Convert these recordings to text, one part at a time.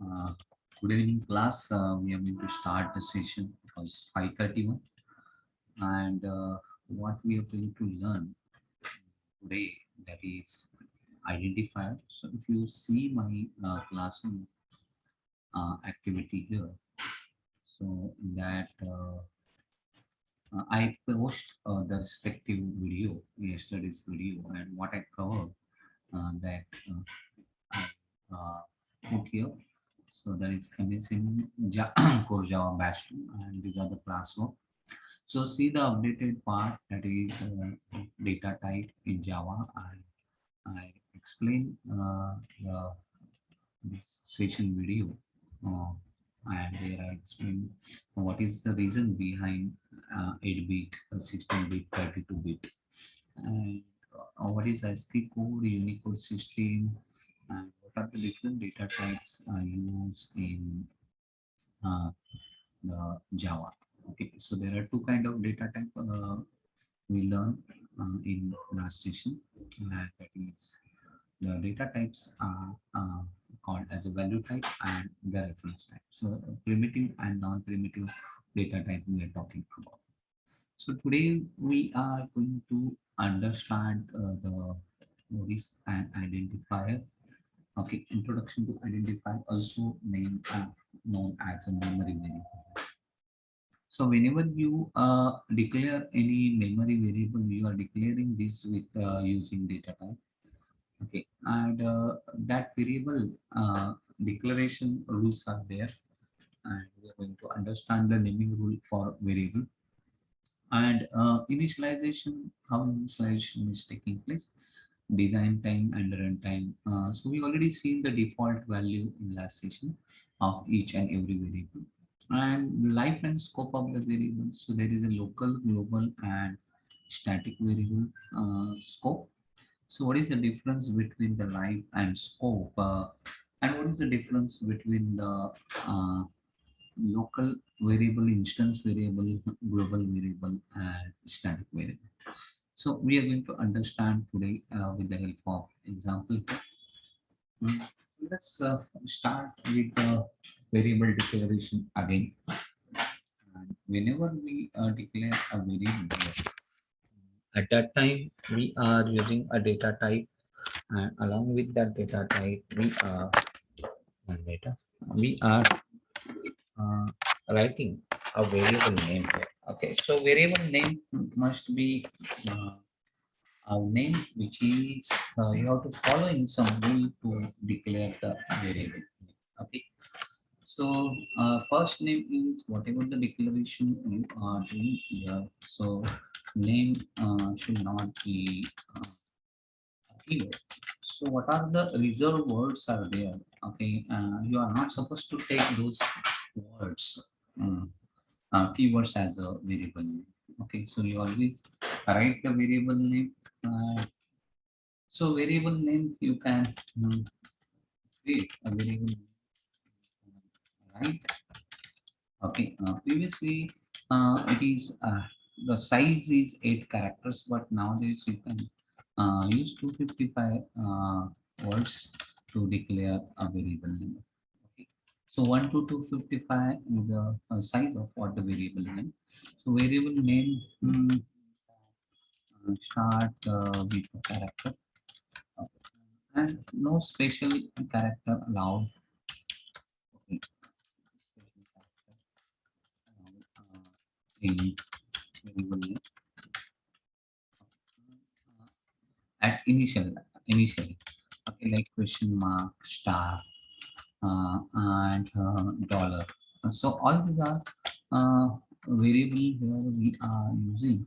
Uh, Good evening, class. We are going to start the session because 5:31, and what we are going to learn today, that is identifier. So, if you see my classroom activity here, so in that I post the respective video, yesterday's video, and what I covered that I put here. So that is commencing core Java batch 2, and these are the classwork. So see the updated part, that is data type in Java. I explain this session video, uh, and there I explain what is the reason behind 8-bit, 16-bit, 32-bit, and what is ASCII code, Unicode system, and what are the different data types used in uh, Java. Okay, so there are two kind of data type we learn in last session, and that is the data types are called as a value type and the reference type. So primitive and non-primitive data type we are talking about. So today we are going to understand the what is an identifier. Okay, introduction to identifier, also named known as a memory variable. So whenever you declare any memory variable, you are declaring this with using data type. Okay, and that variable declaration rules are there, and we are going to understand the naming rule for variable and initialization, how initialization is taking place, design time and runtime. So we already seen the default value in last session of each and every variable and life and scope of the variable. So there is a local, global, and static variable scope. So what is the difference between the life and scope? And what is the difference between the local variable, instance variable, global variable, and static variable? So we are going to understand today with the help of example. Mm, Let's start with the variable declaration again. And whenever we declare a variable, at that time we are using a data type, and along with that data type we are data we are uh, writing a variable name here. Okay, so variable name must be uh, a name which is you have to follow in some rule to declare the variable. Okay, so first name is whatever the declaration you are doing here. So name should not be keyword. So what are the reserved words are there? Okay, you are not supposed to take those words, keywords as a variable name. Okay, so you always write the variable name. So variable name you can create a variable name, right? Okay, previously it is the size is 8 characters, but nowadays you can use 255 words to declare a variable name. Okay. So 1 to 255 is a size of what the variable name. So variable name start with a character, and no special character allowed. Okay. Special character allowed, in variable name. At initially, okay, like question mark, star, and dollar. So all these are variable where we are using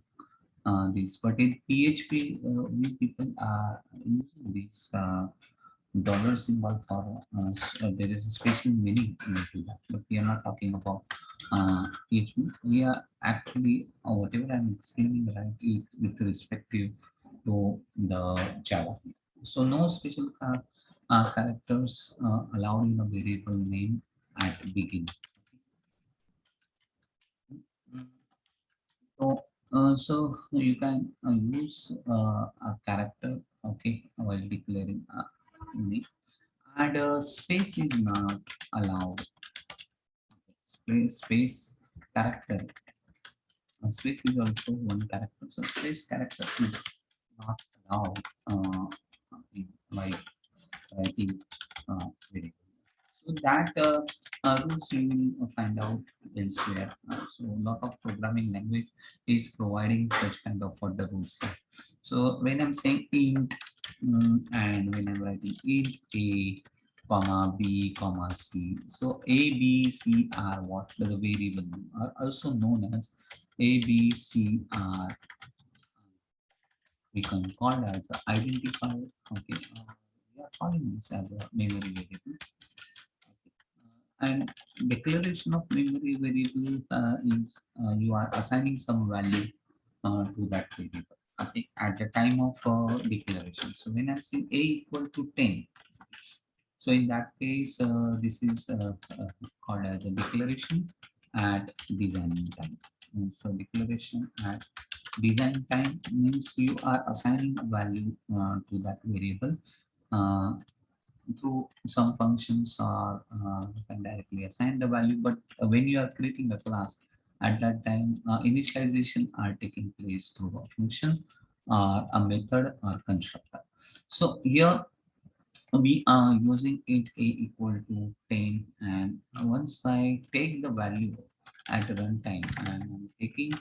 this, but in PHP we people are using this dollar symbol for there is a special meaning into that, but we are not talking about PHP. We are actually whatever I'm explaining right is with respective to the Java. So no special characters allowed in a variable name at beginning. So, so you can use a character, okay, while declaring a name. and space is not allowed. Space character. Space is also one character. So space character is not allowed by writing variable. So that rules you will find out elsewhere. So a lot of programming language is providing such kind of order rules here. So when I'm saying int and when I'm writing int a comma b comma c, so a b c are what the variable are also known as a b c are we can call as a identifier. Okay, we are calling this as a memory variable. And declaration of memory variable is you are assigning some value to that variable. Okay, at the time of declaration. So when I'm saying a equal to 10, so in that case, this is called as a declaration at designing time. And so declaration at design time means you are assigning a value to that variable uh, through some functions, or you can directly assign the value. But when you are creating a class, at that time initialization are taking place through a function or a method or constructor. So here we are using it a equal to 10, and once I take the value at runtime and I'm taking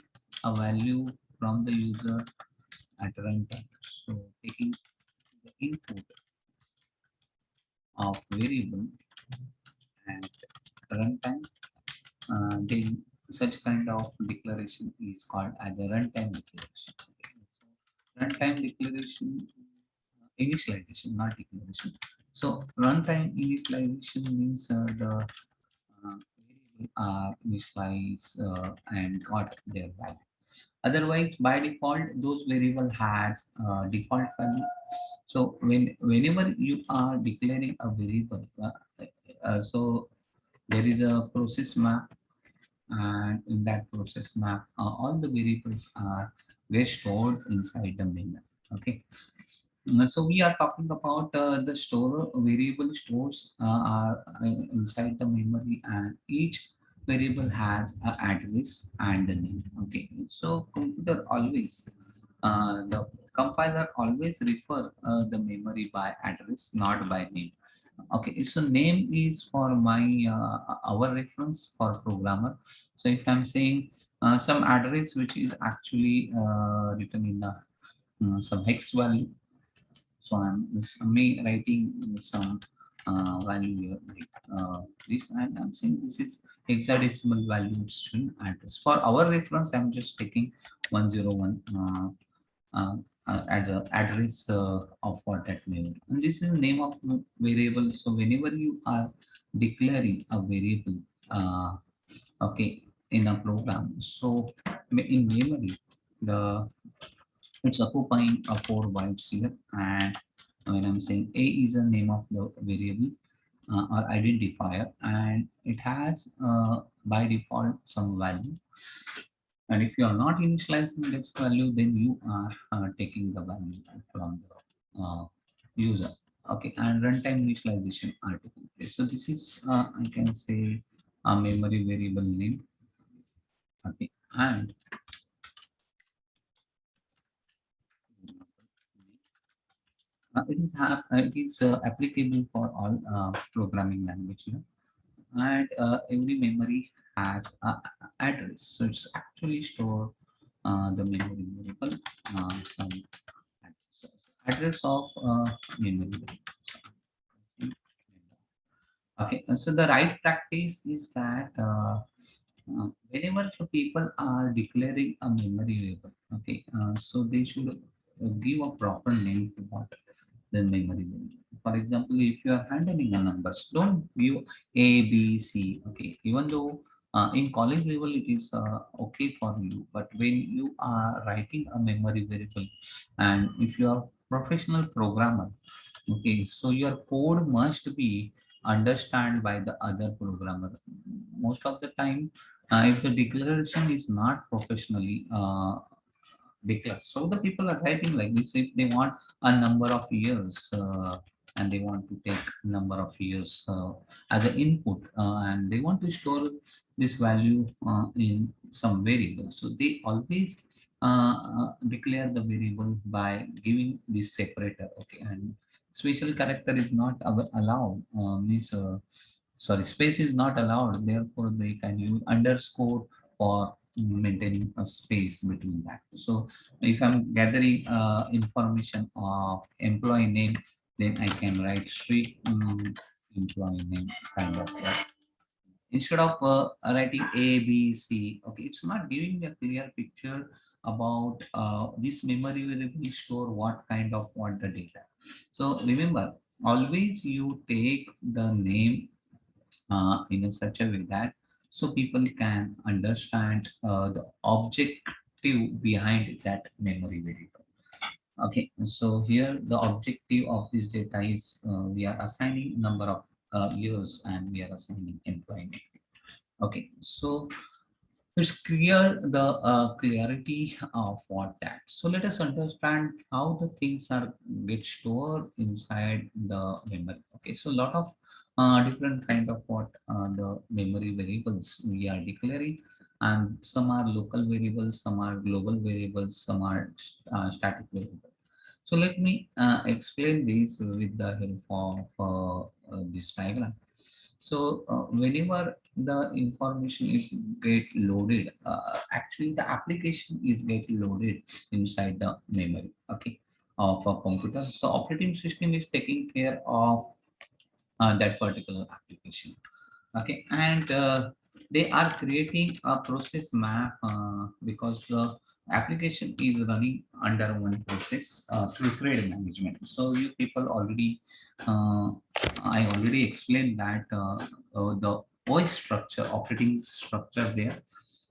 a value from the user at runtime, so taking the input of variable at runtime, then such kind of declaration is called as a runtime declaration. Okay. So runtime declaration, initialization, not declaration. So runtime initialization means the variable are initialized and got their value. Otherwise, by default, those variable has default value. So whenever you are declaring a variable, so there is a process map, and in that process map, all the variables are get stored inside the memory. Okay. So we are talking about the store variable stores are inside the memory, and each variable has an address and a name. Okay, so computer always the compiler always refer the memory by address, not by name. Okay, so name is for my our reference for programmer. So if I'm saying some address which is actually written in the some hex value, so I'm me writing some value here like this, and I'm saying this is hexadecimal value string address. For our reference, I'm just taking 101 as a address of what that memory. And this is the name of variable. So whenever you are declaring a variable, okay, in a program, so in memory, the it's occupying a 4 bytes here, and when I'm saying a is the name of the variable or identifier, and it has by default some value. And if you are not initializing that value, then you are taking the value from the user. Okay, and runtime initialization are taking place. So this is I can say a memory variable name. Okay, and it is applicable for all programming language, you know. And every memory has a address, so it's actually store the memory variable some address of memory variable. Okay, so the right practice is that whenever the people are declaring a memory variable, okay, so they should give a proper name to what the memory variable. For example, if you are handling a numbers, don't give A, B, C. Okay, even though in college level it is okay for you, but when you are writing a memory variable, and if you are professional programmer, okay, so your code must be understand by the other programmer. Most of the time, if the declaration is not professionally declared, so the people are writing like this. If they want a number of years, and they want to take number of years as an input, and they want to store this value in some variable. So they always declare the variable by giving this separator. Okay, and special character is not allowed. Means sorry, space is not allowed. Therefore, they can use underscore for maintaining a space between that. So if I'm gathering information of employee name, then I can write street employee name kind of. Instead of writing A, B, C, okay, it's not giving me a clear picture about this memory variable store what kind of what the data. So remember, always you take the name in a such a way that so people can understand the objective behind that memory variable. Okay, so here the objective of this data is we are assigning number of years and we are assigning employment. Okay, so it's clear the clarity of what that. So let us understand how the things are get stored inside the memory. Okay, so a lot of different kind of what the memory variables we are declaring, and some are local variables, some are global variables, some are static variables. So let me explain this with the help of this diagram. So whenever the information is get loaded, actually the application is get loaded inside the memory. Okay, of a computer. So operating system is taking care of that particular application. Okay, and they are creating a process map because the application is running under one process through thread management. So you people already uh, I already explained that the OS structure, operating structure there,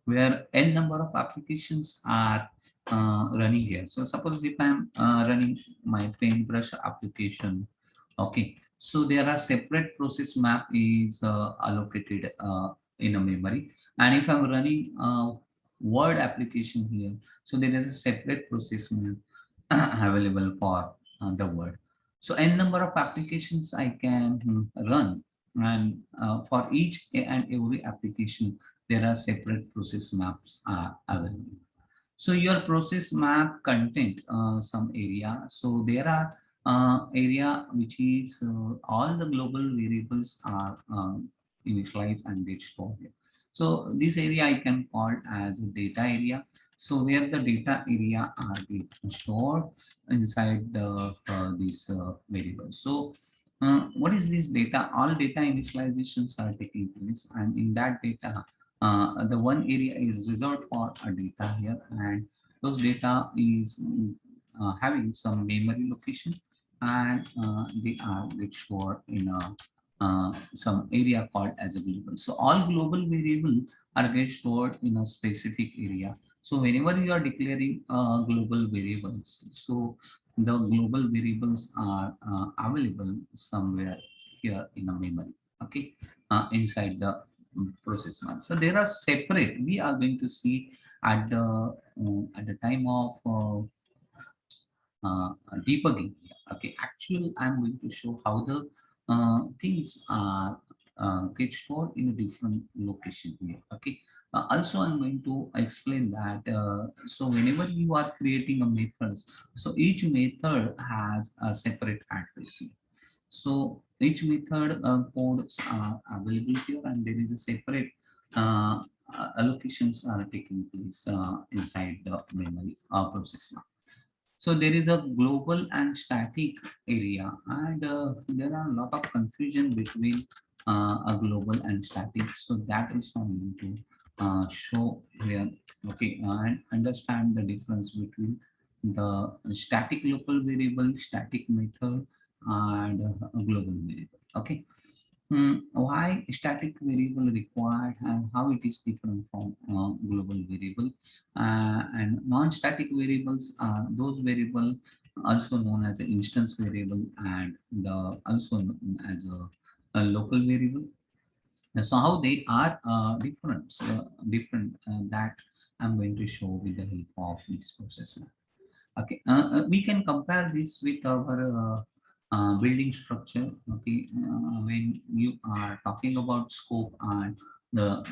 where n number of applications are running here. So suppose if I'm running my paintbrush application, okay, so there are separate process map is allocated in a memory. And if I'm running Word application here, so there is a separate process map available for the Word. So n number of applications I can run, and for each and every application, there are separate process maps available. So your process map content some area. So there are area which is all the global variables are initialized and get stored here. So this area I can call as data area. So where the data area are get stored inside the these variables. So what is this data? All data initializations are taking place, and in that data the one area is reserved for a data here, and those data is having some memory location, and they are get stored in a some area called as a global. So all global variables are get stored in a specific area. So whenever you are declaring global variables, so the global variables are available somewhere here in a memory. Okay, inside the process one. So there are separate. We are going to see at the time of debugging. Okay, actually, I'm going to show how the things are get stored in a different location here. Okay. Also, I'm going to explain that. So, whenever you are creating a method, so each method has a separate address. So each method codes are available here, and there is a separate uh, allocations are taking place inside the memory process now. So there is a global and static area, and there are a lot of confusion between a global and static. So that is I'm going to show here. Okay, and understand the difference between the static local variable, static method, and a global variable. Okay. Why static variable required and how it is different from global variable, and non-static variables are those variable also known as an instance variable, and the also known as a local variable. So how they are different, different that I'm going to show with the help of this process. Okay, we can compare this with our building structure. Okay, when you are talking about scope and the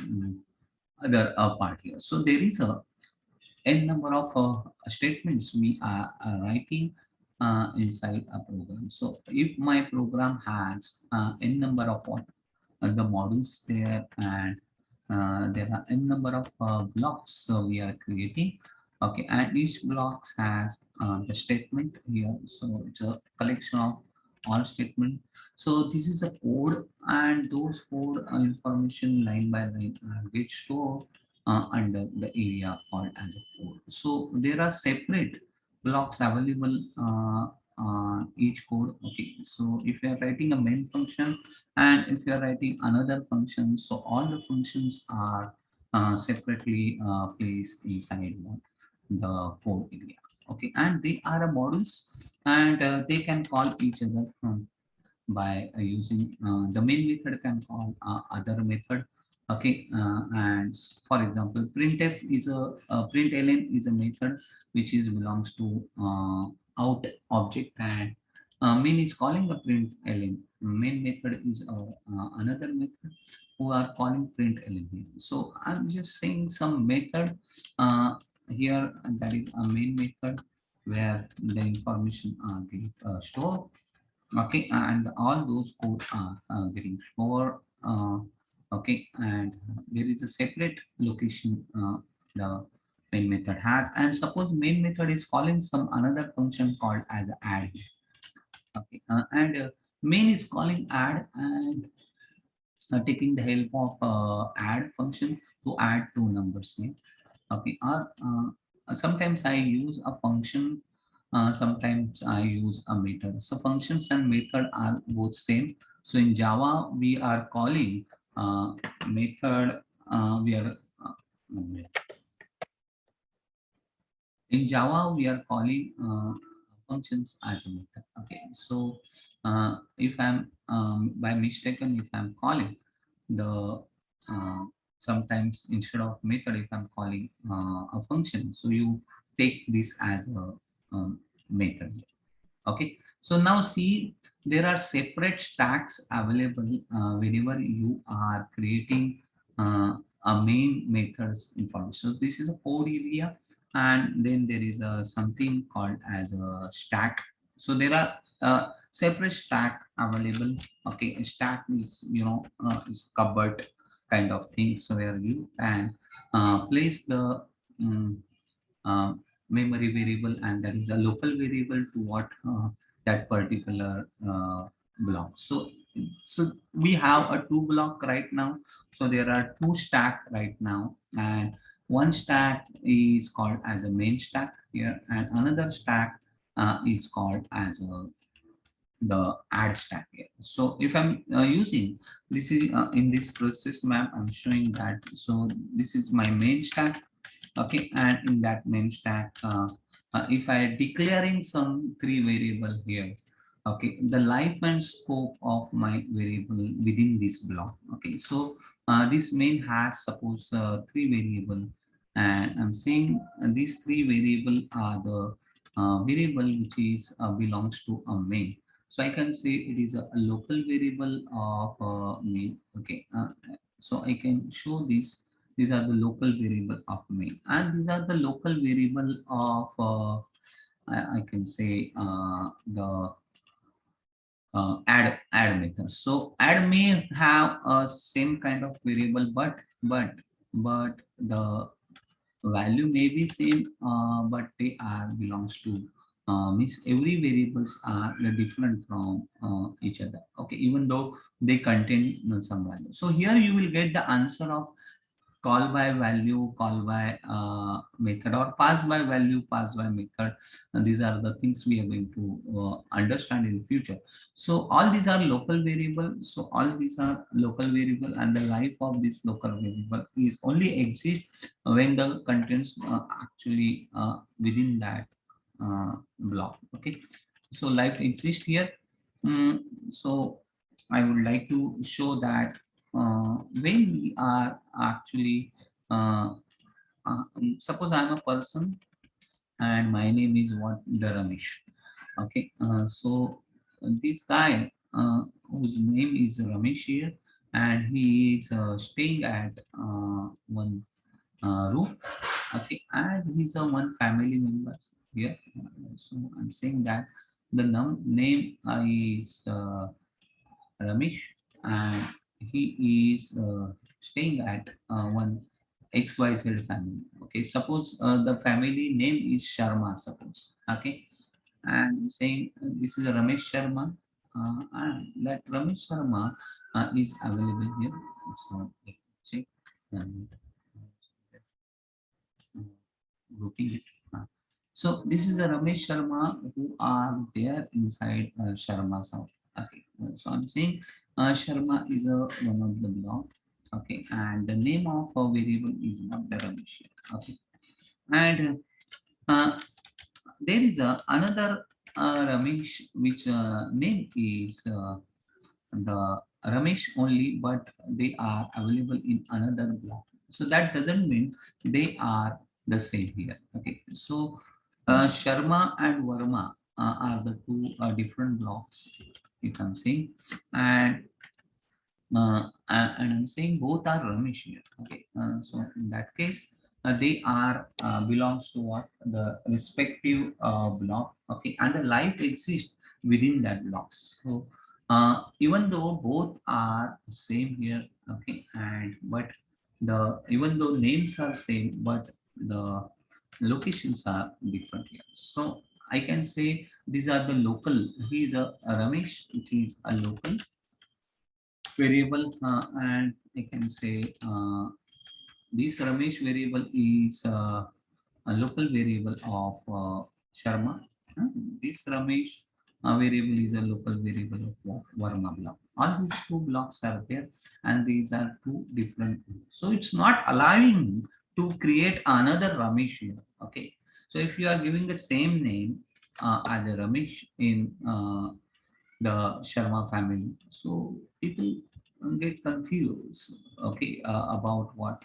other part here. So there is a n number of statements we are writing inside a program. So if my program has n number of what the modules there, and there are n number of blocks so we are creating. Okay, and each block has the statement here. So it's a collection of all statement. So this is a code, and those code information line by line get stored under the area called as a code. So there are separate blocks available each code. Okay, so if you are writing a main function and if you are writing another function, so all the functions are separately placed inside the code area. Okay, and they are modules, and they can call each other by using the main method can call other method. Okay, and for example, printf is a println is a method which is belongs to out object, and main is calling the println. Main method is another method who are calling println here. So I'm just saying some method uh, here, that is a main method where the information are being stored. Okay, and all those codes are getting stored. Okay, and there is a separate location the main method has, and suppose main method is calling some another function called as add. Okay, and main is calling add, and taking the help of add function to add two numbers here. Okay, or sometimes I use a function, sometimes I use a method. So functions and method are both same. So in Java, we are calling method, we are, in Java, we are calling functions as a method. Okay, so if I'm by mistaken, if I'm calling the sometimes instead of method, if I'm calling a function, so you take this as a method. Okay, so now see, there are separate stacks available whenever you are creating a main methods information. So this is a code area, and then there is a something called as a stack. So there are separate stack available. Okay, a stack is, you know, is cupboard kind of thing, so where you can place the um, uh, memory variable, and that is a local variable to what that particular block. So we have a two block right now. So there are two stack right now, and one stack is called as a main stack here, and another stack is called as a the add stack here. So if I'm using this is in this process map, I'm showing that. So this is my main stack. Okay, and in that main stack, if I declaring some three variable here. Okay, the life and scope of my variable within this block. Okay, so this main has suppose three variable, and I'm saying these three variable are the variable which is belongs to a main. So I can say it is a local variable of main. Okay, so I can show this. These are the local variable of main, and these are the local variable of I can say the add method. So add may have a same kind of variable, but the value may be same, but they are belongs to means every variables are different from each other. Okay, even though they contain some value. So here you will get the answer of call by value, call by method, or pass by value, pass by method. And these are the things we are going to understand in future. So all these are local variable. So all these are local variable, and the life of this local variable is only exist when the contents actually within that block. Okay, so life exists here. So I would like to show that when we are actually suppose I'm a person and my name is what, the Ramesh. Okay, so this guy whose name is Ramesh here, and he is staying at one room. Okay, and he's a one family member here. So I'm saying that the name is Ramesh, and he is staying at one XYZ family. Okay, suppose the family name is Sharma, suppose. Okay, and I'm saying this is a Ramesh Sharma, and that Ramesh Sharma is available here. So let me check and grouping it. So this is a Ramesh Sharma who are there inside Sharma's house. Okay, so I'm saying Sharma is a one of the block. Okay, and the name of a variable is not the Ramesh. Okay, and there is another Ramesh which name is the Ramesh only, but they are available in another block. So that doesn't mean they are the same here. Okay, so Sharma and Varma are the two different blocks, if I'm saying, and and I'm saying both are Ramesh here. Okay, so in that case, they are belongs to what the respective block. Okay, and the life exists within that blocks. So even though both are same here, okay, and but the even though names are same, but the locations are different here. So I can say these are the local. He is a Ramesh, which is a local variable, and I can say this Ramesh variable is a local variable of Sharma. Uh, this Ramesh variable is a local variable of Varma block. All these two blocks are there, and these are two different. So it's not allowing to create another Ramesh here. Okay. So if you are giving the same name as a Ramesh in the Sharma family. So people get confused, okay, about what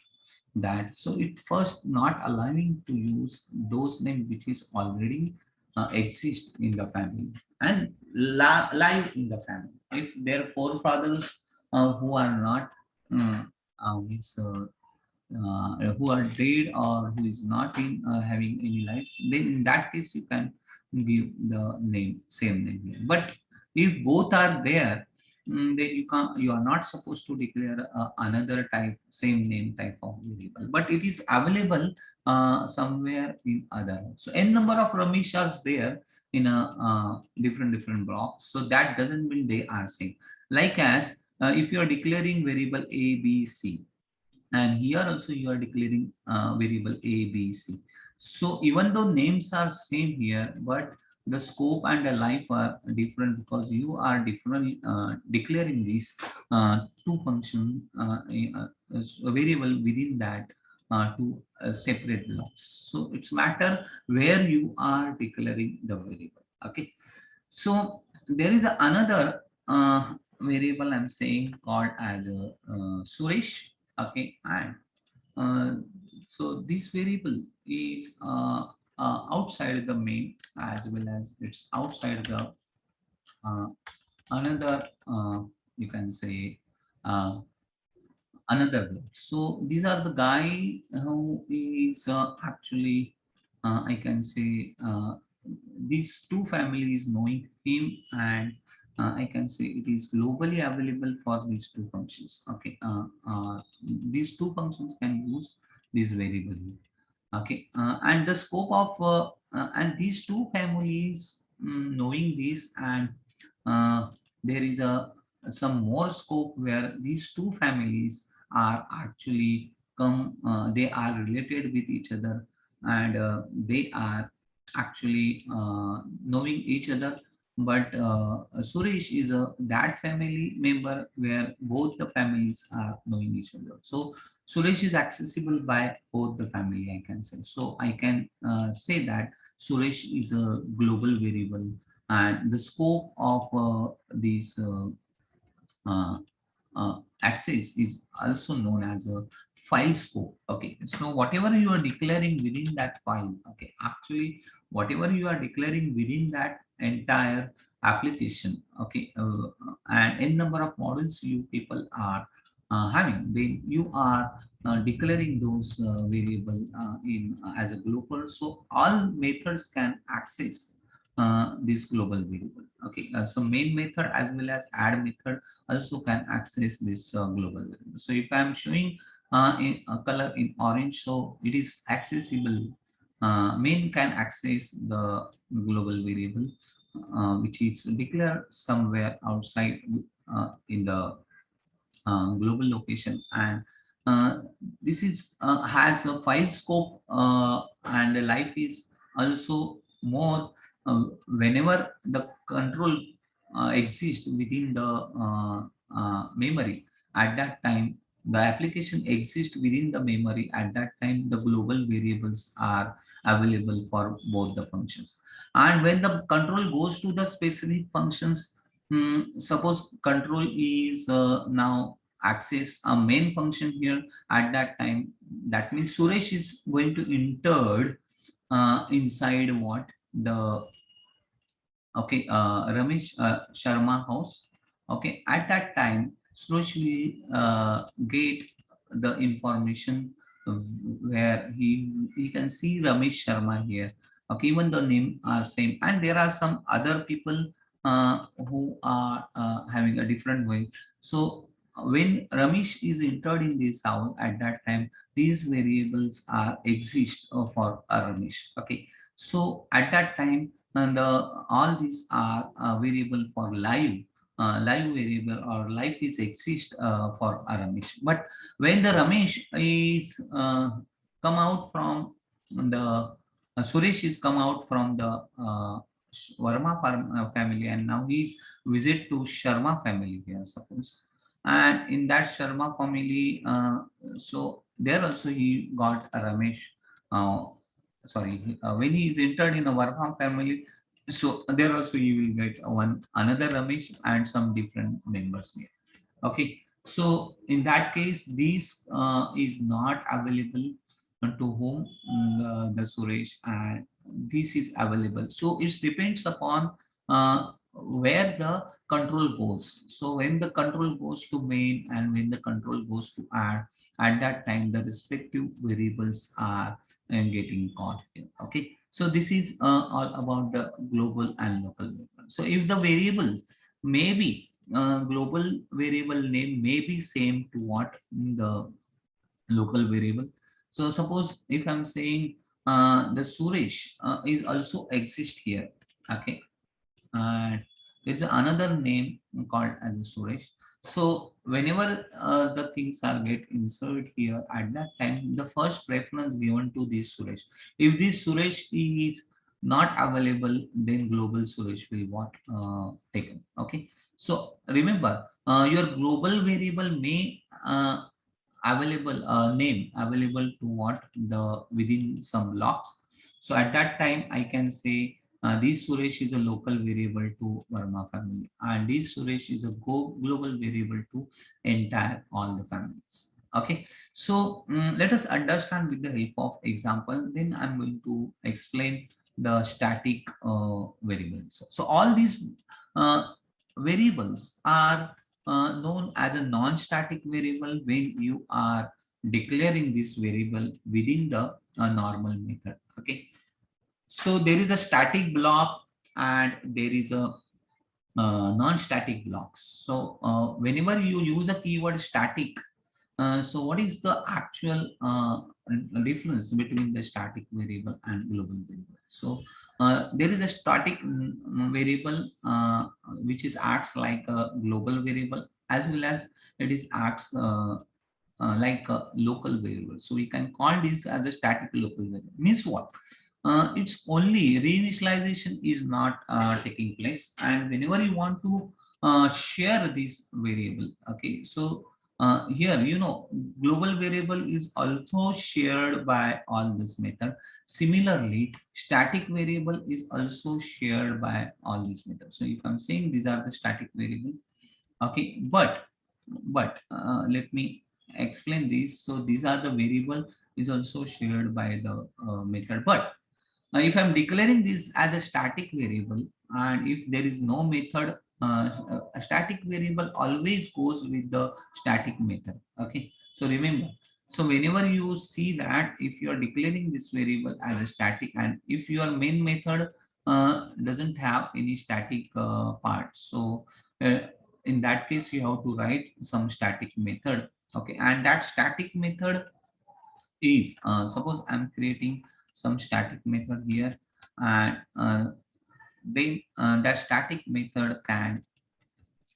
that. So it first not allowing to use those names which is already exist in the family and live in the family. If their forefathers who are not means, who are dead or who is not in having any life, then in that case you can give the name same name here. But if both are there, then you are not supposed to declare another type same name type of variable, but it is available somewhere in other. So n number of Ramesh are there in a different blocks, so that doesn't mean they are same. Like as if you are declaring variable a b c, and here also you are declaring variable a b c. So even though names are same here, but the scope and the life are different because you are different declaring these two function as a variable within that two separate blocks. So it's matter where you are declaring the variable. Okay, so there is another variable I'm saying called as Suresh. Okay, and uh, so this variable is outside the main as well as it's outside the uh, another you can say uh, another block. So these are the guy who is actually I can say these two families knowing him, and I can say it is globally available for these two functions. Okay, these two functions can use this variable here. Okay, and the scope of and these two families knowing this, and there is a some more scope where these two families are actually come they are related with each other, and they are actually knowing each other. But Suresh is a that family member where both the families are knowing each other. So Suresh is accessible by both the family, I can say. So I can say that Suresh is a global variable, and the scope of these uh, access is also known as a file scope. Okay, so whatever you are declaring within that file, okay, actually whatever you are declaring within that entire application. Okay, and n number of models you people are having, then you are declaring those variable in as a global, so all methods can access this global variable. Okay, so main method as well as add method also can access this global variable. So if I am showing in a color in orange, so it is accessible. Main can access the global variable, which is declared somewhere outside in the global location, and uh, this is has a file scope, and the life is also more whenever the control exists within the memory. At that time the application exists within the memory. At that time the global variables are available for both the functions, and when the control goes to the specific functions, suppose control is now access a main function here. At that time, that means Suresh is going to enter inside what the okay Ramesh Sharma house. Okay, at that time Suresh will get the information where he can see Ramesh Sharma here. Okay, even the name are same, and there are some other people who are having a different way. So when Ramesh is entered in this house, at that time these variables are exist for Ramesh. Okay, so at that time, and all these are variable for live variable, or life is exist for a Ramesh. But when the Ramesh is come out from the Suresh is come out from the Verma family, and now he's visit to Sharma family here, suppose. And in that Sharma family, so there also he got a Ramesh. Uh, Sorry, when he is entered in a Verma family, so there also you will get one another Ramesh and some different members here. Okay, so in that case, these is not available to whom the Suresh, and this is available. So it depends upon where the control goes. So when the control goes to main and when the control goes to add, at that time the respective variables are getting caught in. Okay, so this is all about the global and local variable. So if the variable may be global variable name may be same to what the local variable. So suppose if I'm saying the Suresh is also exist here. Okay, and there's another name called as a Suresh. So whenever the things are get inserted here, at that time the first preference given to this Suresh. If this Suresh is not available, then global Suresh will what taken. Okay, so remember your global variable may available name available to what the within some blocks. So at that time I can say this Suresh is a local variable to Verma family, and this Suresh is a global variable to entire all the families. Okay, so let us understand with the help of example. Then I'm going to explain the static variables. So all these uh, variables are known as a non-static variable when you are declaring this variable within the normal method. Okay, so there is a static block and there is a non-static blocks. So whenever you use a keyword static, so what is the actual difference between the static variable and global variable? So there is a static variable which is acts like a global variable, as well as it is acts like a local variable. So we can call this as a static local variable. Means what? It's only reinitialization is not taking place, and whenever you want to share this variable, okay, so here global variable is also shared by all this method. Similarly, static variable is also shared by all these methods. So if I'm saying these are the static variable, okay, but let me explain this. So these are the variable is also shared by the method, but if I'm declaring this as a static variable, and if there is no method, a static variable always goes with the static method. Okay, so remember, so whenever you see that if you are declaring this variable as a static, and if your main method doesn't have any static part, so in that case you have to write some static method. Okay, and that static method is, suppose I'm creating some static method here, and then that static method can,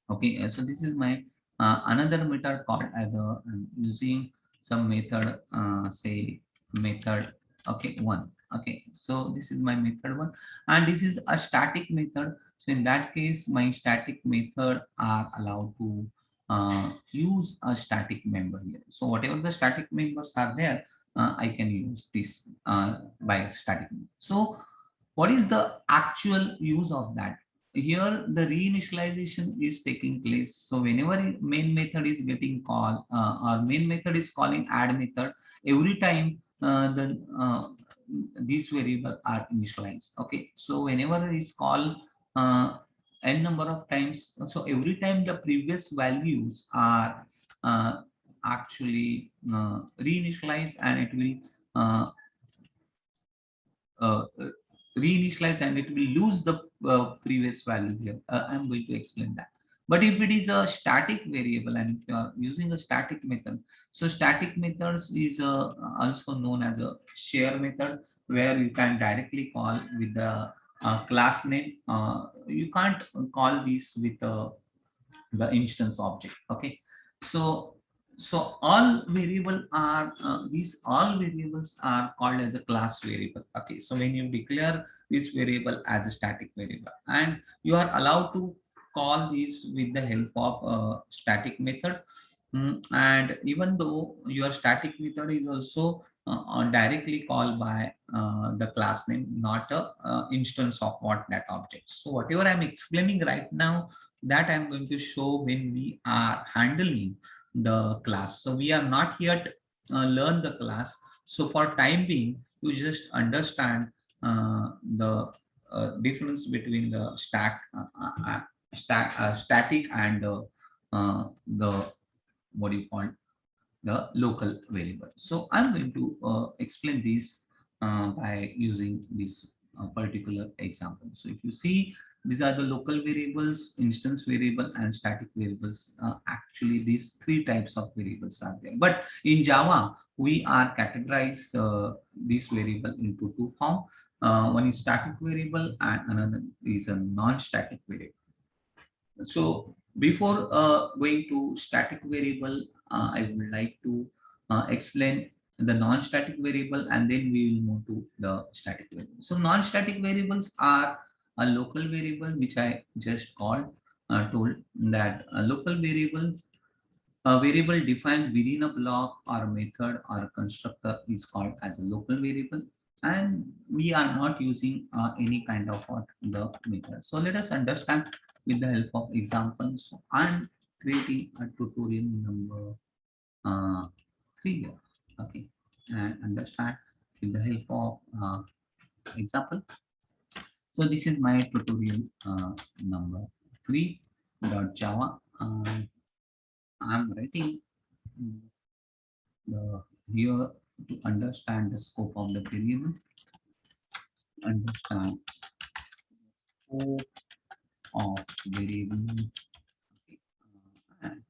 okay, so this is my another method called as a, using some method, say method, okay, one. Okay, so this is my method one, and this is a static method. So in that case, my static method are allowed to use a static member here. So whatever the static members are there, I can use this by static. So what is the actual use of that? Here the reinitialization is taking place. So whenever main method is getting called, or main method is calling add method, every time the these variable are initialized. Okay, so whenever it's called uh, n number of times, so every time the previous values are actually reinitialized, and it will uh, uh, uh, reinitialize, and it will lose the previous value here. I'm going to explain that. But if it is a static variable, and if you are using a static method, so static methods is also known as a share method, where you can directly call with the class name. You can't call this with the instance object. Okay, so all variable are these all variables are called as a class variable. Okay, so when you declare this variable as a static variable, and you are allowed to call these with the help of static method. And even though your static method is also directly called by the class name, not a instance of what that object. So whatever I'm explaining right now, that I'm going to show when we are handling the class. So we are not yet learn the class. So for time being, you just understand the difference between the static and the what do you call, the local variable. So I'm going to explain this by using this particular example. So if you see, these are the local variables, instance variable, and static variables. Actually, these three types of variables are there. But in Java, we are categorize this variable into two form. One is static variable, and another is a non-static variable. So before going to static variable, I would like to explain the non-static variable, and then we will move to the static variable. So non-static variables are a local variable, which I just told that a local variable, a variable defined within a block or method or a constructor, is called as a local variable, and we are not using any kind of what the method. So let us understand with the help of examples. So I'm creating a tutorial number 3 here. Okay, and understand with the help of example. So this is my tutorial number 3.java. I'm writing the here to understand the scope of the variable, understand scope of variable, okay, and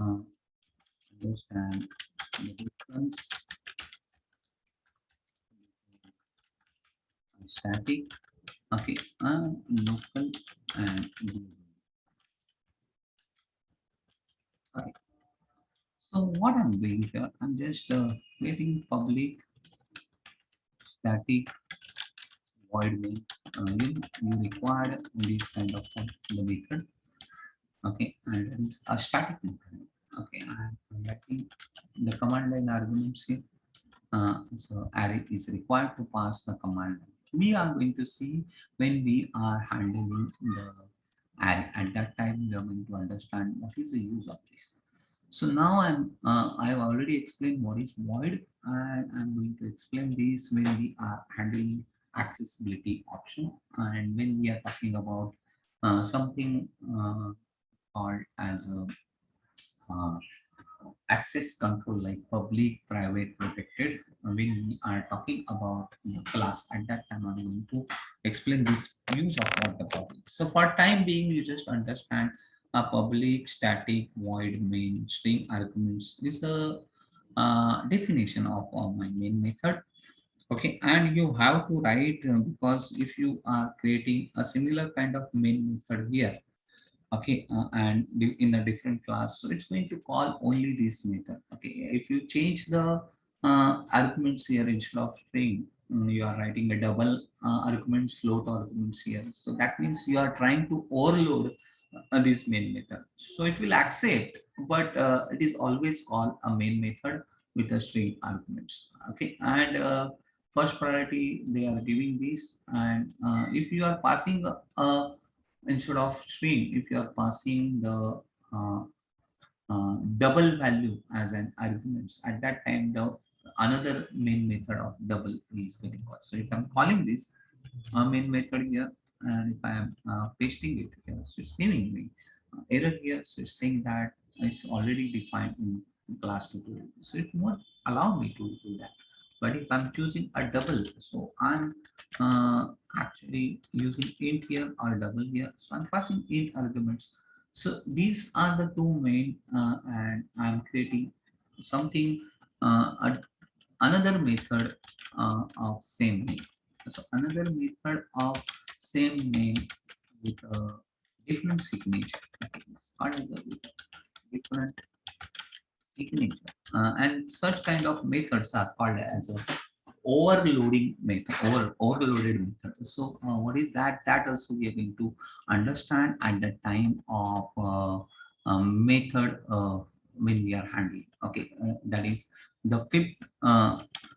uh, understand the difference between static, okay, local, and global. Okay. So what I'm doing here, I'm just creating public static void main. You require this kind of the method. Okay, and there is a static method. Okay, I'm letting the command line arguments here. So array is required to pass the command line. We are going to see when we are handling the array. At that time, we are going to understand what is the use of this. So now I have already explained what is void, and I'm going to explain this when we are handling accessibility option. And when we are talking about something called as a uh, access control like public, private, protected. When we are talking about the class, at that time I'm going to explain this use of what the public. So for time being, you just understand a public, static, void, main, string arguments is a definition of my main method. Okay, and you have to write because if you are creating a similar kind of main method here, okay, and in a different class, so it's going to call only this method. Okay, if you change the arguments here instead of string, you are writing a double arguments, float arguments here, so that means you are trying to overload this main method, so it will accept, but it is always called a main method with a string arguments. Okay, and first priority they are giving this, and if you are passing instead of string, if you are passing the uh, double value as an arguments, at that time the another main method of double is getting called. So if I'm calling this main method here, and if I am pasting it here, so it's giving me error here. So it's saying that it's already defined in class tutorial, so it won't allow me to do that. But if I'm choosing a double, so I'm actually using int here or double here, so I'm passing int arguments. So these are the two main, and I'm creating something, another method of same name. So another method of same name with a different signature. Okay, it's called as a with a different signature. And such kind of methods are called as a overloading method, overloaded method. So what is that? That also we are going to understand at the time of method when we are handling. Okay, that is the fifth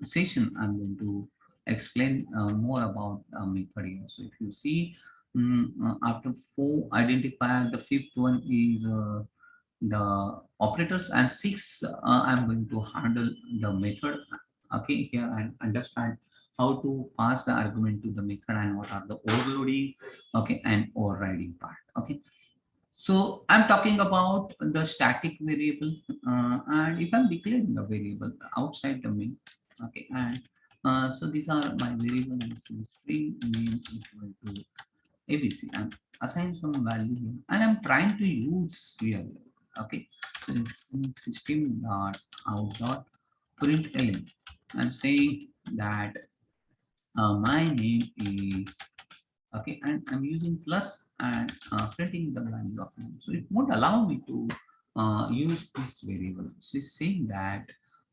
session. I'm going to explain more about method here. So if you see, after four identifier, the fifth one is the operators, and six I'm going to handle the method. Okay, here and understand how to pass the argument to the method and what are the overloading, okay, and overriding part. Okay, so I'm talking about the static variable, and if I'm declaring a variable outside the main, okay, and so these are my variable, and string name equal to ABC. I'm assign some value here, and I'm trying to use here. Okay, so in system dot out dot println, I'm saying that my name is, okay, and I'm using plus and printing the value of name. So it won't allow me to use this variable. So it's saying that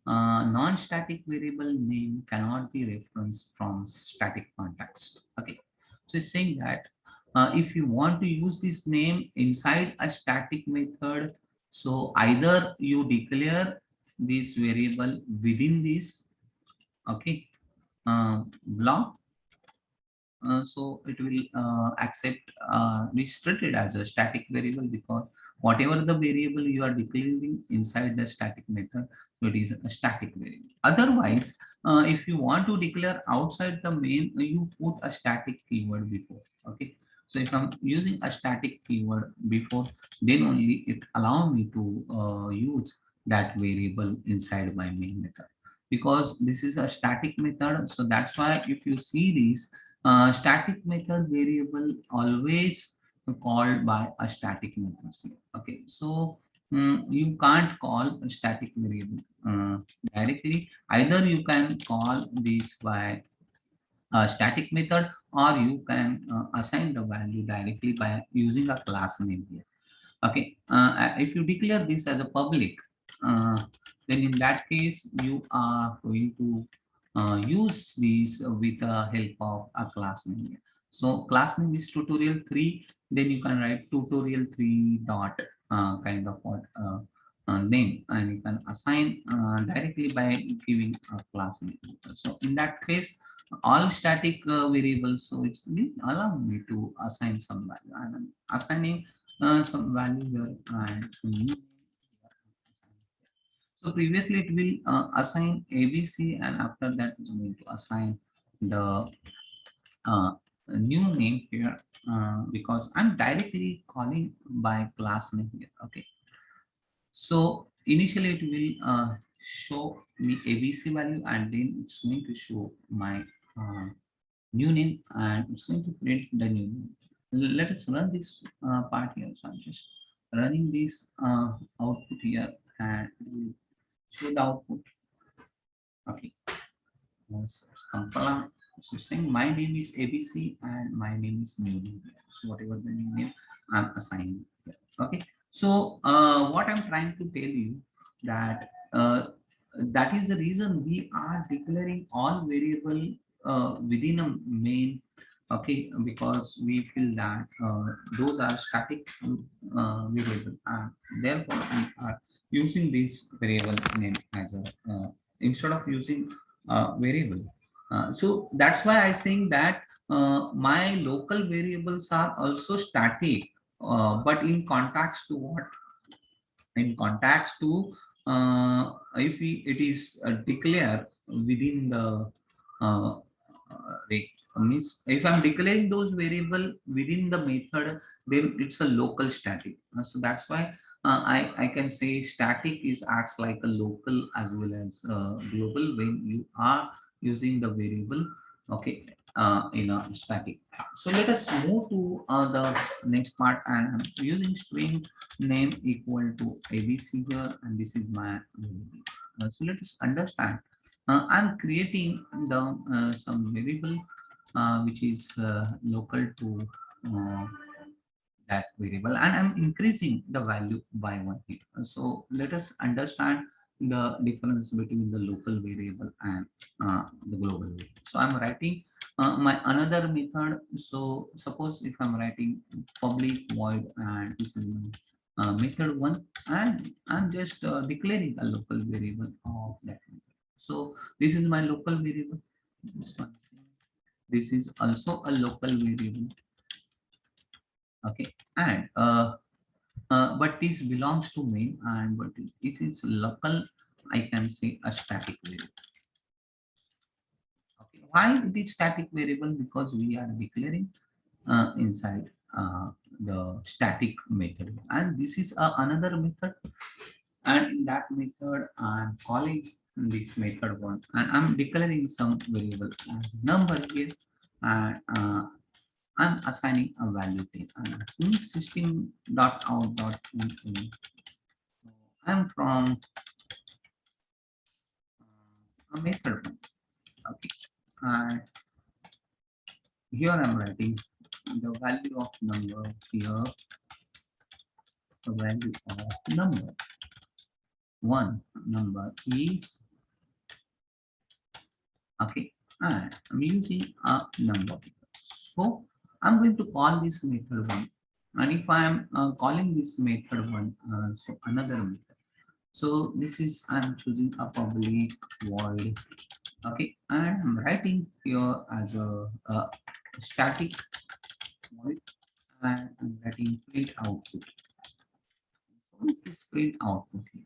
non-static variable name cannot be referenced from static context. Okay, so it's saying that if you want to use this name inside a static method, so either you declare this variable within this, okay, block, so it will accept restricted as a static variable, because whatever the variable you are declaring inside the static method, so it is a static variable. Otherwise, if you want to declare outside the main, you put a static keyword before. Okay, so if I'm using a static keyword before, then only it allow me to use that variable inside my main method, because this is a static method. So that's why if you see these static method variable always called by a static method. Okay, so you can't call a static variable directly. Either you can call this by a static method, or you can assign the value directly by using a class name here. Okay, if you declare this as a public, uh, then in that case you are going to use these with the help of a class name. So class name is tutorial 3, then you can write tutorial 3 dot kind of what name, and you can assign directly by giving a class name. So in that case, all static variables, so it's allow me to assign some value, and I'm assigning some value here, and some new. So previously it will assign ABC, and after that it's going to assign the a new name here because I'm directly calling by class name here. Okay, so initially it will show me ABC value, and then it's going to show my new name, and it's going to print the new name. Let us run this part here. So I'm just running this output here, and it will show the output. Okay, let's compile. So saying my name is ABC and my name is new name. So whatever the new name I'm assigning here. Okay. So what I'm trying to tell you that that is the reason we are declaring all variable within a main. Okay, because we feel that those are static variable, and therefore we are using this variable name as a instead of using variable. So that's why I saying that my local variables are also static, but in context to what? In context to if it is declared within the means if I'm declaring those variable within the method, then it's a local static. So that's why I can say static is acts like a local as well as global when you are using the variable. Okay, in a static. So let us move to the next part, and I'm using string name equal to ABC here, and this is my variable. So let us understand. I'm creating the some variable which is local to uh, that variable, and I'm increasing the value by 1 here. So let us understand the difference between the local variable and the global variable. So I'm writing my another method. So suppose if I'm writing public void, and this is my method one, and I'm just declaring a local variable of that method. So this is my local variable. This is also a local variable. Okay, and but this belongs to main, and but it is local, I can say a static variable. Okay, why it is static variable? Because we are declaring inside the static method, and this is another method, and in that method I'm calling this method one, and I'm declaring some variable as number here, and I'm assigning a value 10, and since system.out.println, I'm from a method one. Okay, and here I'm writing the value of number here, the value of number one, number is okay, and I'm using a number. So I'm going to call this method one, and if I am calling this method one, so another method. So this is I'm choosing a public void. Okay, and I'm writing here as a static void, and I'm writing print output. What is this print output here?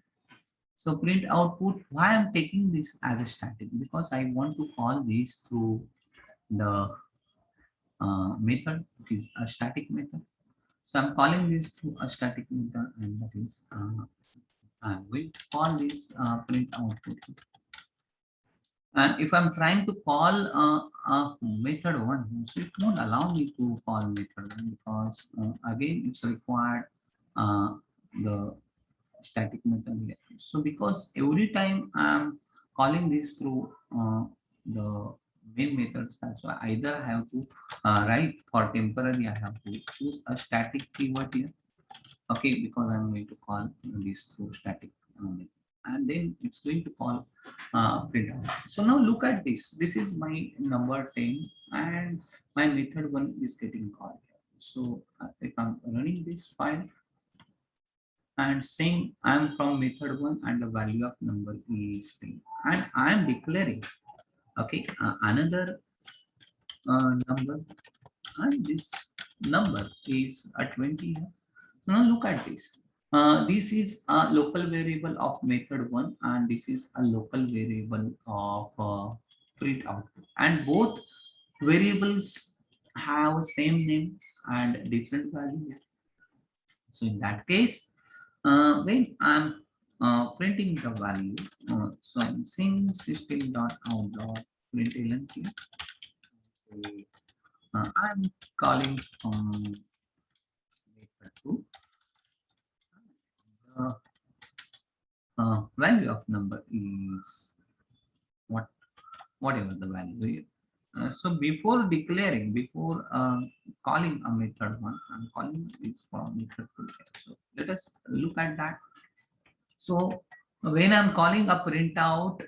So print output, why I'm taking this as a static? Because I want to call this through the method, which is a static method. So I'm calling this through a static method, and that is I'm going to call this print output. And if I'm trying to call method one, so it won't allow me to call method one, because again it's required the static method here. So because every time I'm calling this through the main methods, that's why either I have to write for temporary, I have to choose a static keyword here. Okay, because I'm going to call this through static method, and then it's going to call print out. So now look at this. This is my number 10, and my method one is getting called here. So if I'm running this file and saying I'm from method one and the value of number is 10, and I'm declaring okay another number, and this number is a 20 here. So now look at this. This is a local variable of method one, and this is a local variable of print output, and both variables have same name and different value. So in that case, when I'm printing the value, so I'm saying system.out.println here. So, I'm calling method to the value of number is whatever the value is. So before calling a method one, I'm calling this for method two. So let us look at that. So when I'm calling a printout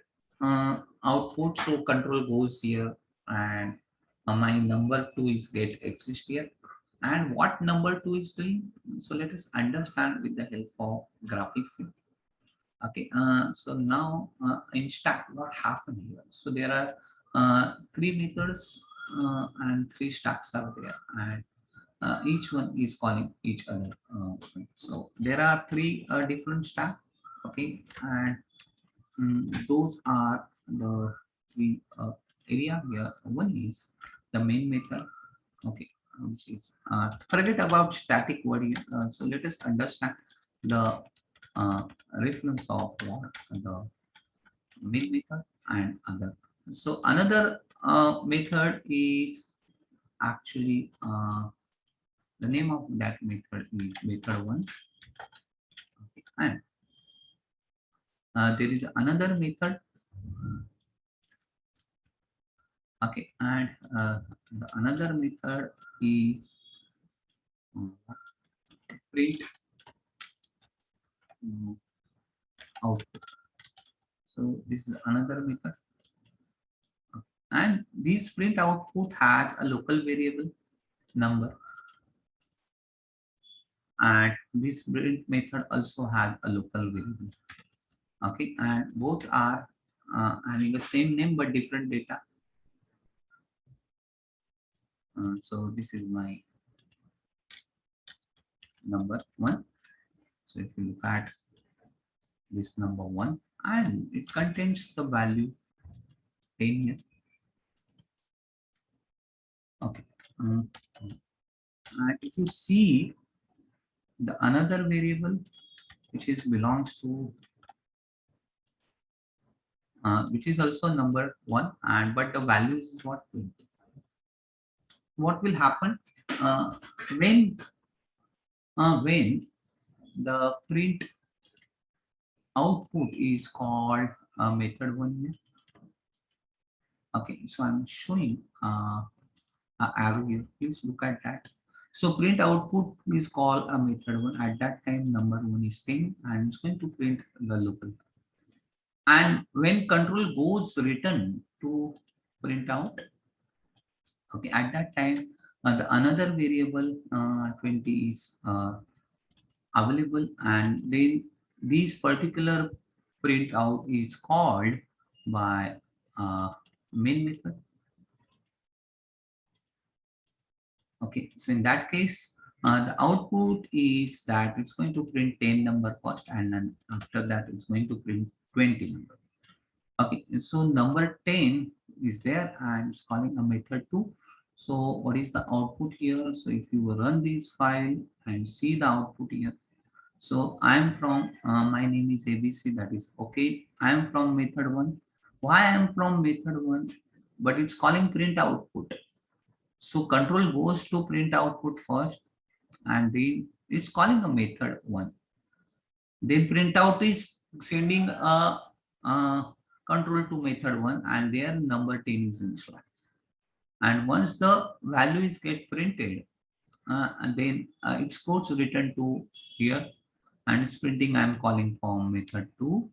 output, so control goes here, and my number two is get exist here. And what number two is doing? So let us understand with the help of graphics here. Okay, so now in stack, what happened here? So there are three methods and three stacks are there, and each one is calling each other. So there are three different stacks. Okay, and those are the three area here. One is the main method. Okay, which is forget about static word here. So let us understand the reference of what the main method and other. So another method is actually the name of that method is method one. Okay. And there is another method. Okay, and another method is print output. So this is another method, and this print output has a local variable number, and this print method also has a local variable. Okay, and both are having the same name but different data. So this is my number one. So if you look at this number one, and it contains the value 10 here. Okay. And if you see the another variable which is belongs to which is also number one, and but the value is what 20. What will happen uh, when the print output is called method one here. Okay, so I'm showing arrow here. Please look at that. So print output is called a method one. At that time, number one is 10, and it's going to print the local. And when control goes return to print out, okay, at that time, the another variable 20 is available, and then this particular print out is called by main method. Okay, so in that case, the output is that it's going to print 10 number first, and then after that it's going to print 20 number. Okay, so number 10 is there, and it's calling a method 2. So what is the output here? So if you run this file and see the output here, so I'm from my name is ABC, that is okay. I'm from method 1. Why I'm from method 1? But it's calling print output. So control goes to print output first, and then it's calling a method 1. Then print out is sending a control to method 1, and their number 10 is initialized. And once the value is get printed, and then it goes return to here, and it's printing I'm calling from method 2,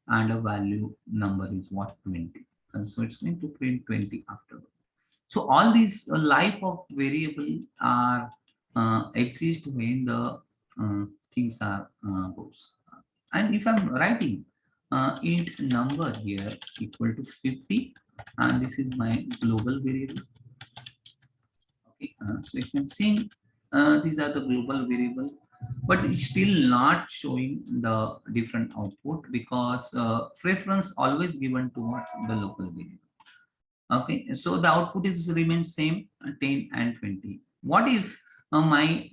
and a value number is what 20. And so it's going to print 20 afterward. So all these life of variable are exist when the things are goes. And if I'm writing int number here equal to 50, and this is my global variable. Okay, so if I'm seeing these are the global variable, but it's still not showing the different output because preference always given to what the local variable. Okay, so the output is remains same, 10 and 20. What if my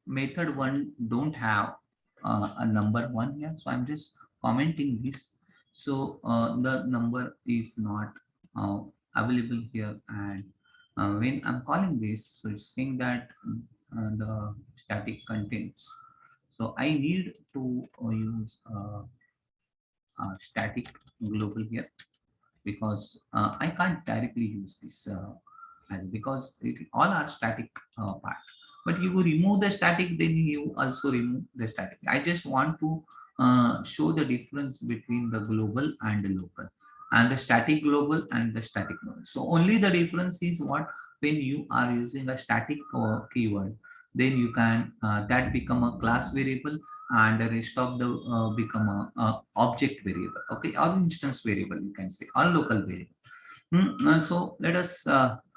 method one don't have a number one here? So I'm just commenting this. So the number is not available here, and when I'm calling this, so it's saying that the static contains. So I need to use static global here, because I can't directly use this as, because all are static part. But you remove the static, then you also remove the static. I just want to show the difference between the global and the local, and the static global and the static global. So only the difference is what, when you are using a static keyword, then you can that become a class variable, and the rest of the become a object variable, okay, or instance variable, you can say, or local variable. So let us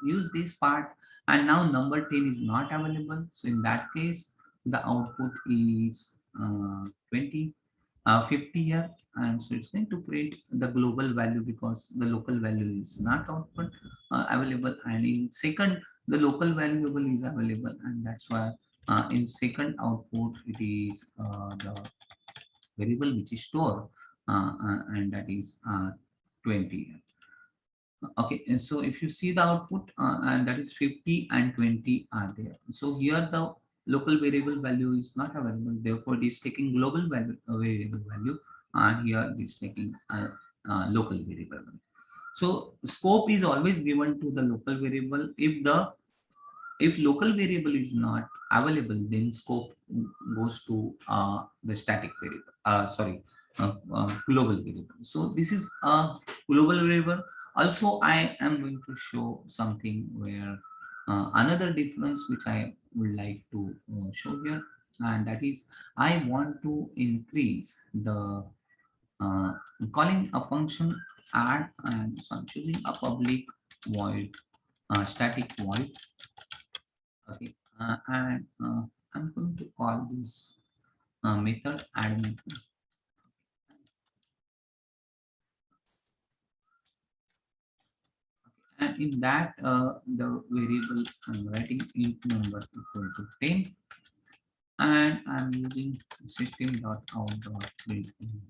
use this part, and now number 10 is not available. So in that case, the output is 20, 50 here, and so it's going to print the global value because the local value is not output available, and in second the local variable is available, and that's why in second output it is the variable which is stored, and that is 20. Okay, and so if you see the output, and that is 50 and 20 are there. So here the local variable value is not available, therefore it is taking global value, variable value, and here it is taking local variable value. So scope is always given to the local variable. If local variable is not available, then scope goes to the static variable, global variable. So this is a global variable. Also I am going to show something where another difference which I would like to show here, and that is I want to increase the uh, calling a function add, and so I'm choosing a public void, static void. Okay, and I'm going to call this method add method, and in that the variable I'm writing int number equal to 10, and I'm using system.out.println,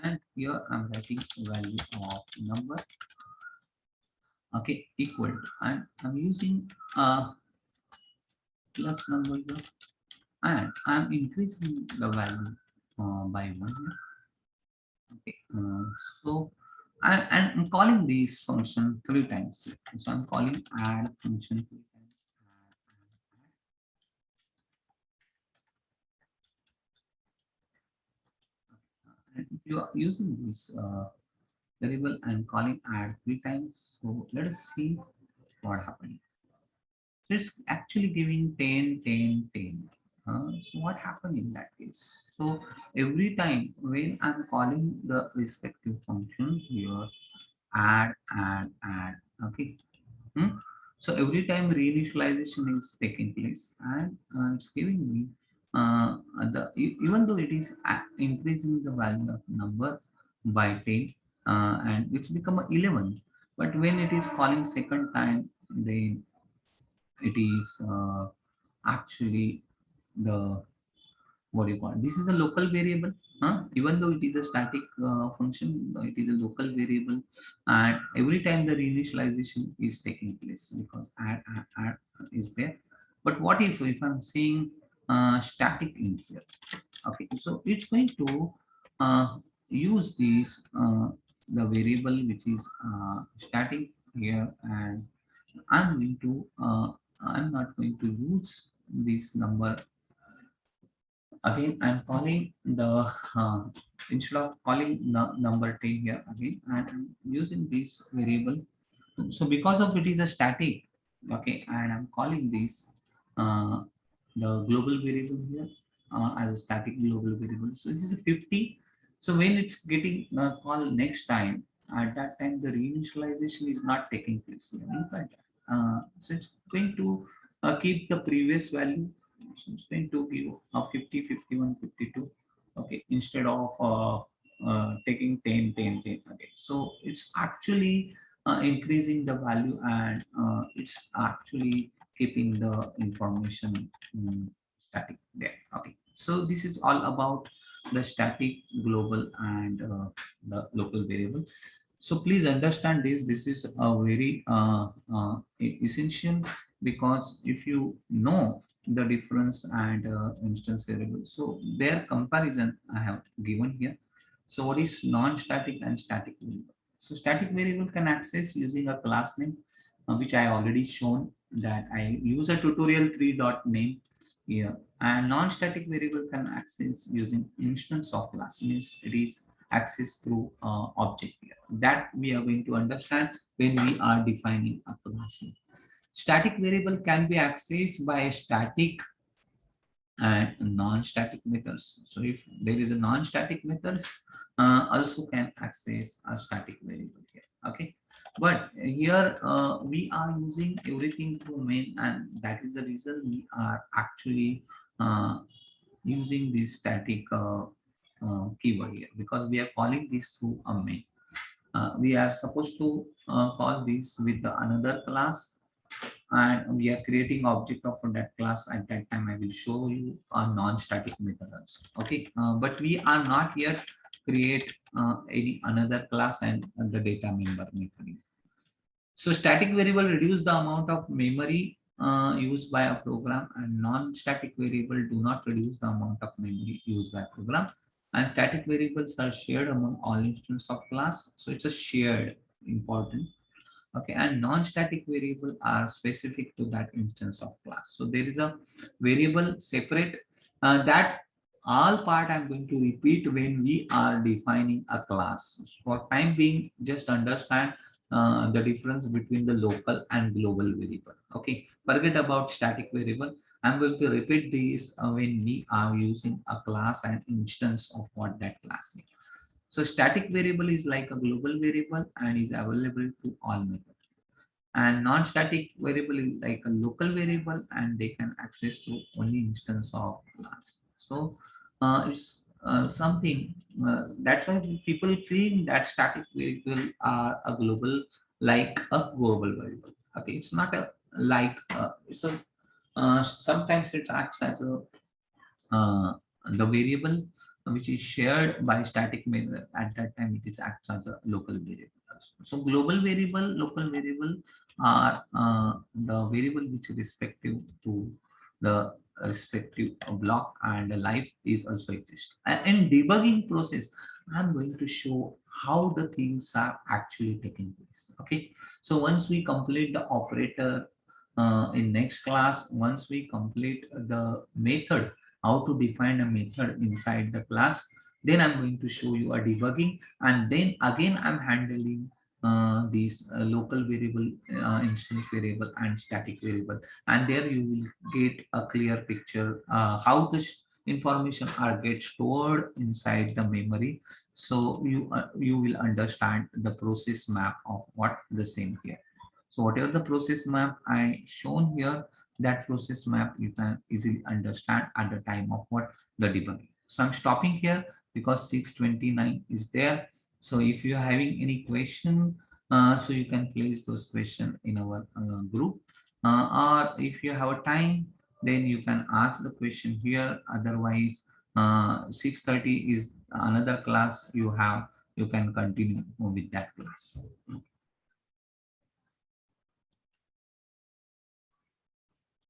and here I'm writing value of number, okay, equal to, and I'm using plus number here, and I'm increasing the value by 1 here. Okay, so and I'm calling this function 3 times. So I'm calling add function 3 times. And if you are using this variable, I'm calling add 3 times. So let us see what happened. So it's actually giving 10, 10, 10. So what happened in that case? So every time when I'm calling the respective function here, add, okay. Hmm? So every time reinitialization is taking place, and it's giving me even though it is increasing the value of number by 10, and it's become a 11, but when it is calling second time, then it is actually the, what do you call it? This is a local variable, even though it is a static function, it is a local variable, and every time the reinitialization is taking place because add is there. But what if I'm saying static in here? Okay, so it's going to use this the variable which is static here, and I'm going to I'm not going to use this number. Again I'm calling the instead of calling number 10 here, again I'm using this variable. So because of it is a static, okay, and I'm calling this uh, the global variable here as a static global variable. So this is a 50. So when it's getting called next time, at that time the reinitialization is not taking place. Look at that. So it's going to keep the previous value. So it's going to give 50, 51, 52. Okay, instead of taking 10, 10, 10 again. So it's actually increasing the value, and it's actually keeping the information static there. Okay, so this is all about the static, global, and the local variable. So please understand this. This is a very essential, because if you know the difference and instance variable, so their comparison I have given here. So what is non-static and static variable? So static variable can access using a class name, which I already shown that I use a tutorial 3 dot name here. And non-static variable can access using instance of class, means it is access through object here. That we are going to understand when we are defining a class name. Static variable can be accessed by a static and non-static methods. So if there is a non-static methods, also can access a static variable here. Okay, but here we are using everything through main, and that is the reason we are actually uh, using this static keyword here, because we are calling this through a main. We are supposed to call this with the another class, and we are creating object of that class. At that time I will show you a non-static method also. Okay, but we are not yet create any another class and the data member method. So static variable reduce the amount of memory used by a program, and non-static variable do not reduce the amount of memory used by program. And static variables are shared among all instances of class, so it's a shared important. Okay, and non-static variable are specific to that instance of class. So there is a variable separate, that all part I'm going to repeat when we are defining a class. For time being, just understand the difference between the local and global variable. Okay, forget about static variable. I'm going to repeat these when we are using a class and instance of what that class is. So static variable is like a global variable and is available to all methods. And non-static variable is like a local variable, and they can access to only instance of class. So it's something that's why people feel that static variable are a global, like a global variable. Okay, it's not a like it's a sometimes it acts as a the variable which is shared by static method. At that time it is acts as a local variable also. So global variable, local variable are the variable which is respective to the respective block, and the life is also exist. In debugging process, I'm going to show how the things are actually taking place. Okay, so once we complete the operator in next class, once we complete the method, how to define a method inside the class, then I'm going to show you a debugging, and then again I'm handling these local variable, instance variable, and static variable, and there you will get a clear picture how this information are get stored inside the memory. So you will understand the process map of what the same here. So whatever the process map I shown here, that process map you can easily understand at the time of what the debugging. So I'm stopping here because 6:29 is there. So if you're having any question, so you can place those questions in our group, or if you have a time, then you can ask the question here. Otherwise, 6:30 is another class you have. You can continue with that class.